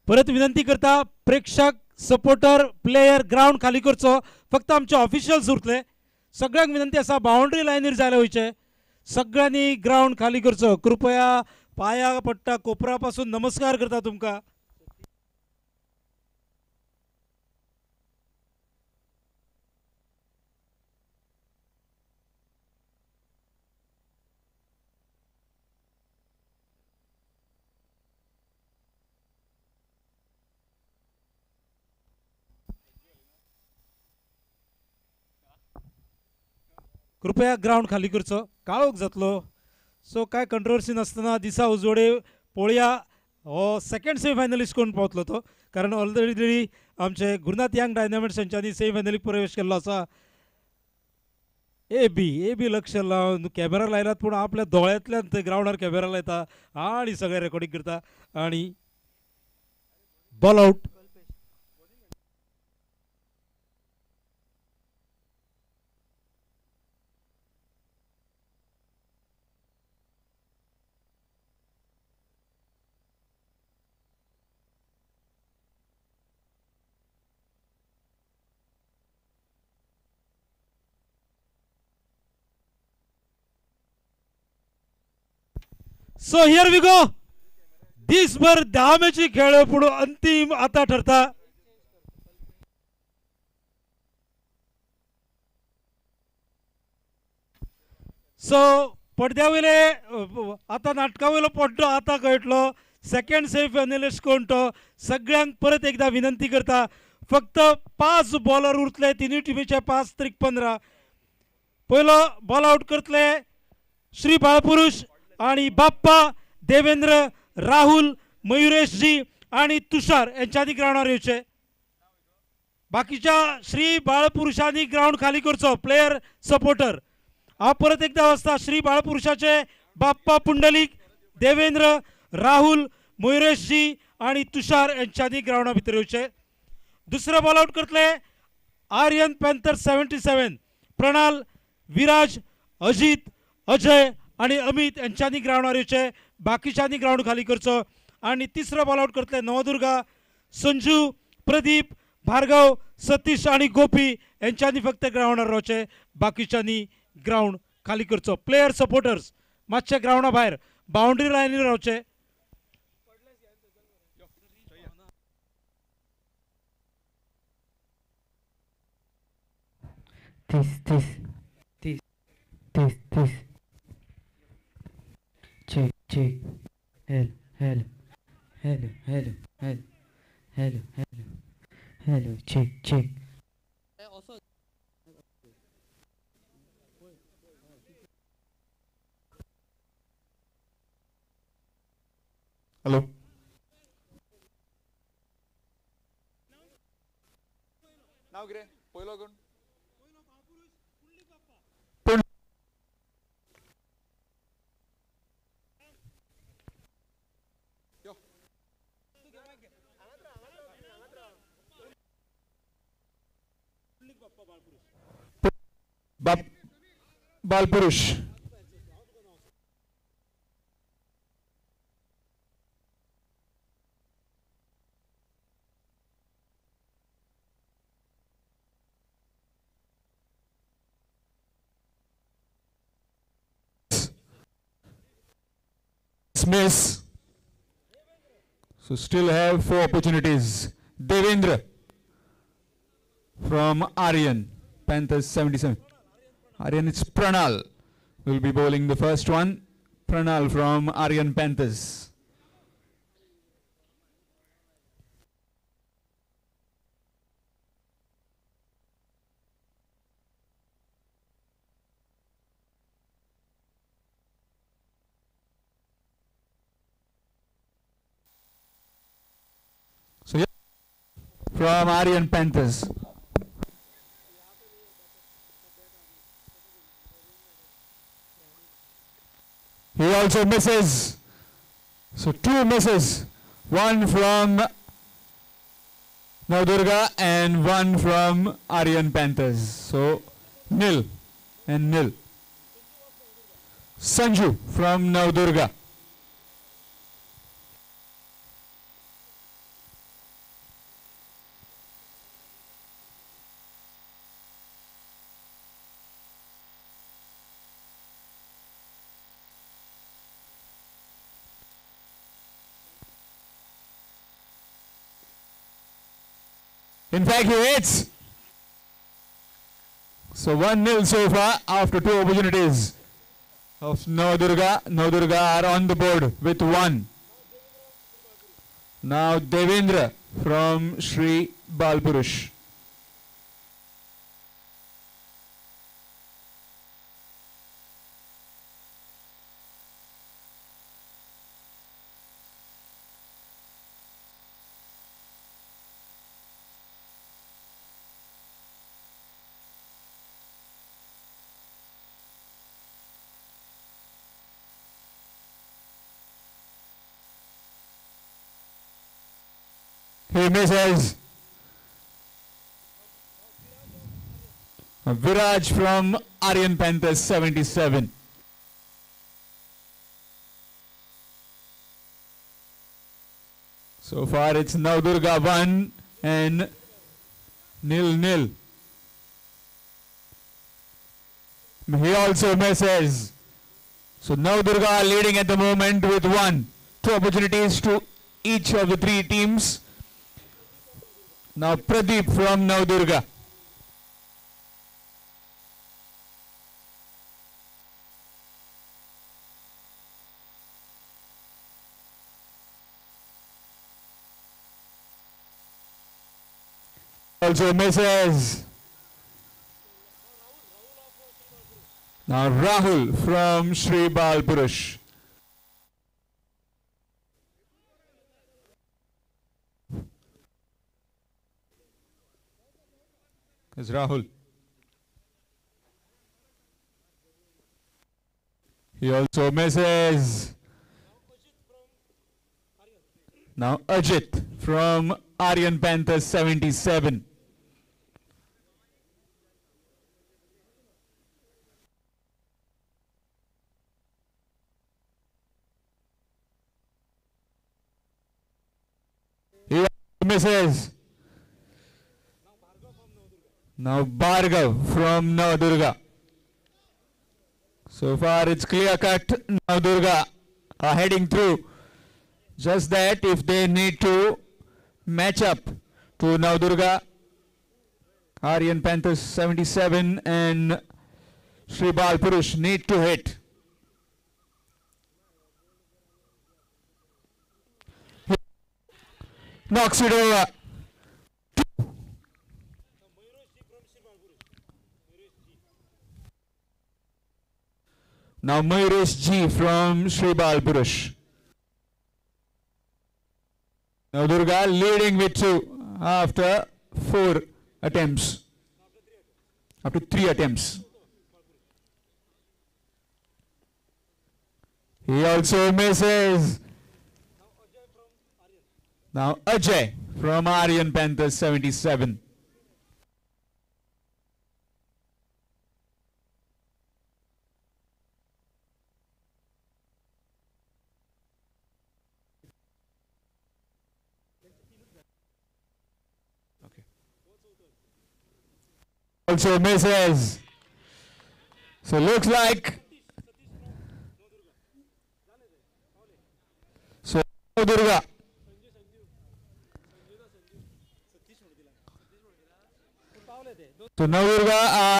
परत विनंती करता प्रेक्षक सपोर्टर प्लेयर ग्राउंड खाली करचो फक्त आमचे ऑफिशियल्स उरतले सगळ्यांक विनंती आसा बाउंड्री लायनीर जायला वयचे सगळ्यांनी ग्राउंड खाली करचो कृपया पाया पडटा कोपरा पासून नमस्कार करता तुमकां कृपया ग्राउंड खाली करचो काळोख जातलो सो काय कंट्रोवर्सी नासतना दिसा उजवडे पळया हो सेकंड सेमी फायनलिस्ट कोण पावतलो तो कारण ऑलरेडी आमचे गुरुनाथ यंग डायनामिट्स यांच्यानी सेमी फायनलीक प्रवेश केल्लो आसा ए बी लक्ष लावन कॅमेरा लायलात पूण आपल्या दोळ्यांतल्यान ते ग्राउंडार कॅमेरा लायता आणि सगळे रेकॉर्डिंग करता आणि ball out so here we go दिसभर 10 मॅची खेळ पुढे अंतिम आता ठरता सो पडद्या वयले आता नाटका वयलो पड्डो आता कळटलो सेकंड सेमी फायनलिस्ट कोण तो सगळ्यांक परत एकदा विनंती करता फक्त 5 बॉलर उरतले तिनूय टिमीचे 5-15 पयलो बॉल आउट करतले श्री बाळपुरुष आणि बाप्पा देवेंद्र राहुल मयुरेश जी आणि तुषार यांच्यानी ग्राउंडार येवचे बाकीच्या श्री बाळपुरुषांनी ग्राउंड खाली करचो प्लेयर सपोर्टर हांव परत एकदा वाचता श्री बाळपुरुषाचे बाप्पा पुंडलिक देवेंद्र राहुल मयुरेश जी आणि तुषार यांच्यानी ग्राउंडा भितर येवचे दुसरो बॉल आउट करतले आर्यन पॅन्थर 77 प्रणाल विराज अजित अजय आणि अमित यांच्यानी ग्राउंडार येवचे बाकीच्यांनी ग्राउंड खाली करचो आणि तिसरो बॉल आउट करतले नवदुर्गा संजू प्रदीप भार्गव सतीश आणि गोपी यांच्यानी फक्त ग्राउंडार रावचे बाकीच्यांनी ग्राउंड खाली करचो प्लेयर सपोर्टर्स मातशे ग्राउंडा भायर बाउंड्री लायनीर रावचे तीस check hello check hello नाव कितें पयलो कोण बालपुरुष miss so still have 4 opportunities Devendra from Aryan Panthers 77 Aryan it's Pranal will be bowling the first one Pranal from Aryan Panthers so yeah from Aryan Panthers he also misses so 2 misses one from Navdurga and one from Aryan Panthers so nil and nil Sanju from Navdurga In fact, he hits. So 1-0 so far after 2 opportunities of Navadurga. Navadurga are on the board with 1. Now Devendra from Sri Balpurush. He misses. Viraj from Aryan Panthers 77. So far it's Navadurga 1 and 0-0. He also misses. So Navadurga are leading at the moment with 1. 2 opportunities to each of the 3 teams. Now Pradeep from Navadurga. Also misses. Now Rahul from Sri Balpurush. Is Rahul. He also misses. Now Ajit from Aryan Panthers 77. He misses. Now Bhargav from Navadurga. So far it's clear cut. Navadurga are heading through. Just that if they need to match up to Navadurga, Aryan Panthers 77 and Sri Balpurush need to hit. Knocks it over. Now Mayuresh G from Sri Balpurush. Navadurga leading with 2 after 4 attempts. After 3 attempts. He also misses. Now Ajay from Aryan Panthers 77. Also misses. So looks like so Durga. So Navadurga